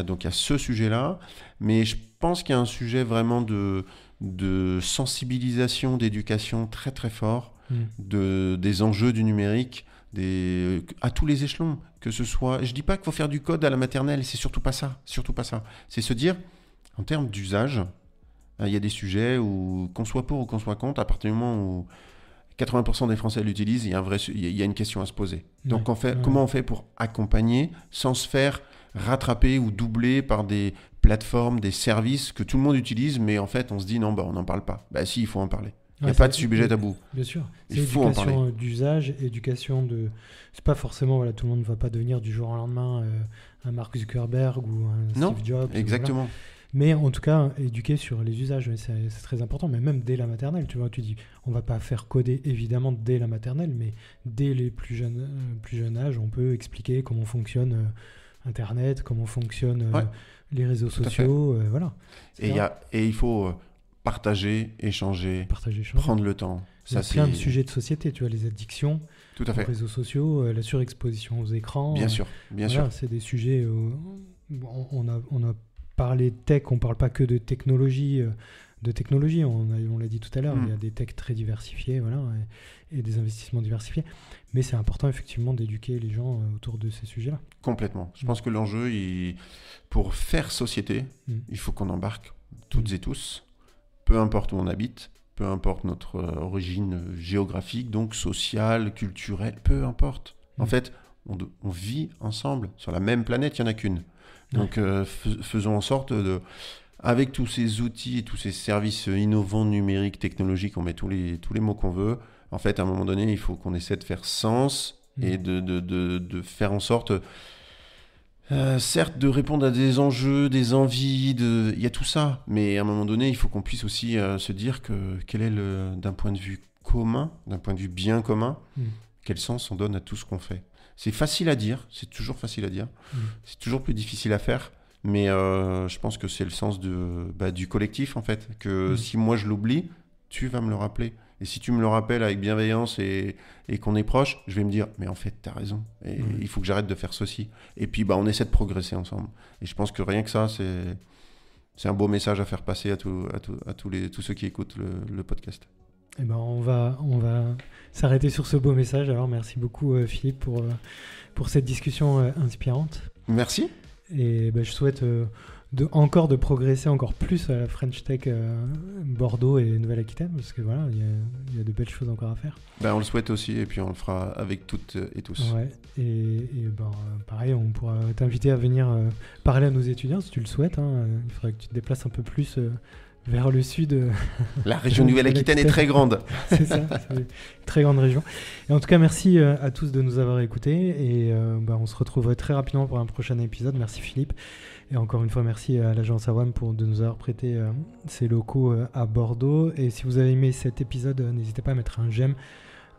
Donc il y a ce sujet-là, mais je pense qu'il y a un sujet vraiment de sensibilisation, d'éducation très très fort, des enjeux du numérique, à tous les échelons, que ce soit... Je dis pas qu'il faut faire du code à la maternelle, c'est surtout pas ça. C'est se dire, en termes d'usage, il y a des sujets où, qu'on soit pour ou qu'on soit contre, à partir du moment où 80% des Français l'utilisent, il y a une question à se poser. Donc comment on fait pour accompagner sans se faire rattraper ou doubler par des plateformes, des services que tout le monde utilise, mais en fait on se dit non, on n'en parle pas. Si, il faut en parler. Il n'y a pas de sujet tabou. Bien sûr. C'est il faut en parler. Éducation d'usage, éducation de... C'est pas forcément... tout le monde ne va pas devenir du jour au lendemain un Mark Zuckerberg ou un Steve Jobs. Exactement. Voilà. Mais en tout cas, éduquer sur les usages, c'est très important. Mais même dès la maternelle, tu dis, on va pas faire coder évidemment dès la maternelle, mais dès les plus jeunes âges, on peut expliquer comment fonctionne Internet, comment fonctionnent les réseaux sociaux, voilà. Et il faut... partager, échanger, prendre le temps. Il y a plein de sujets de société, tu vois, les addictions, les réseaux sociaux, la surexposition aux écrans. Bien sûr. C'est des sujets on a parlé de tech, on ne parle pas que de technologie. On l'a dit tout à l'heure, il y a des techs très diversifiés, et des investissements diversifiés. Mais c'est important effectivement d'éduquer les gens autour de ces sujets-là. Complètement. Je pense que l'enjeu, pour faire société, il faut qu'on embarque toutes et tous. Peu importe où on habite, peu importe notre origine géographique, donc sociale, culturelle, peu importe. En fait, on vit ensemble sur la même planète, il n'y en a qu'une. Donc faisons en sorte avec tous ces outils et tous ces services innovants, numériques, technologiques, on met tous les mots qu'on veut. En fait, à un moment donné, il faut qu'on essaie de faire sens et de faire en sorte... certes, de répondre à des enjeux, des envies, il y a tout ça, mais à un moment donné, il faut qu'on puisse aussi se dire quel est d'un point de vue commun, d'un point de vue bien commun, quel sens on donne à tout ce qu'on fait. C'est facile à dire, c'est toujours facile à dire, c'est toujours plus difficile à faire, mais je pense que c'est le sens du collectif en fait, que si moi je l'oublie, tu vas me le rappeler. Et si tu me le rappelles avec bienveillance et qu'on est proche, je vais me dire, mais en fait, t'as raison. Et il faut que j'arrête de faire ceci. Et puis, on essaie de progresser ensemble. Et je pense que rien que ça, c'est un beau message à faire passer à tous ceux qui écoutent le podcast. Eh ben, on va s'arrêter sur ce beau message. Alors, merci beaucoup, Philippe, pour cette discussion inspirante. Merci. Et je souhaite... encore de progresser encore plus à la French Tech Bordeaux et Nouvelle-Aquitaine, parce que il y a de belles choses encore à faire. On le souhaite aussi, et puis on le fera avec toutes et tous. Ouais, et pareil, on pourra t'inviter à venir parler à nos étudiants si tu le souhaites. Il faudrait que tu te déplaces un peu plus vers le sud. La région Nouvelle-Aquitaine est très grande. C'est ça, c'est une très grande région. Et en tout cas, merci à tous de nous avoir écoutés, et on se retrouve très rapidement pour un prochain épisode. Merci Philippe. Et encore une fois, merci à l'agence AWAM de nous avoir prêté ses locaux à Bordeaux. Et si vous avez aimé cet épisode, n'hésitez pas à mettre un j'aime,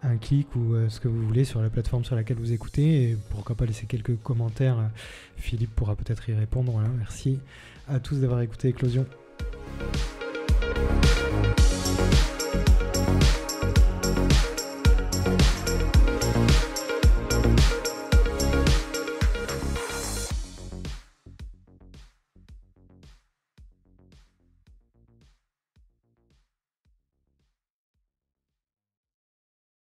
un clic ou ce que vous voulez sur la plateforme sur laquelle vous écoutez. Et pourquoi pas laisser quelques commentaires. Philippe pourra peut-être y répondre. Voilà. Merci à tous d'avoir écouté Éclosion.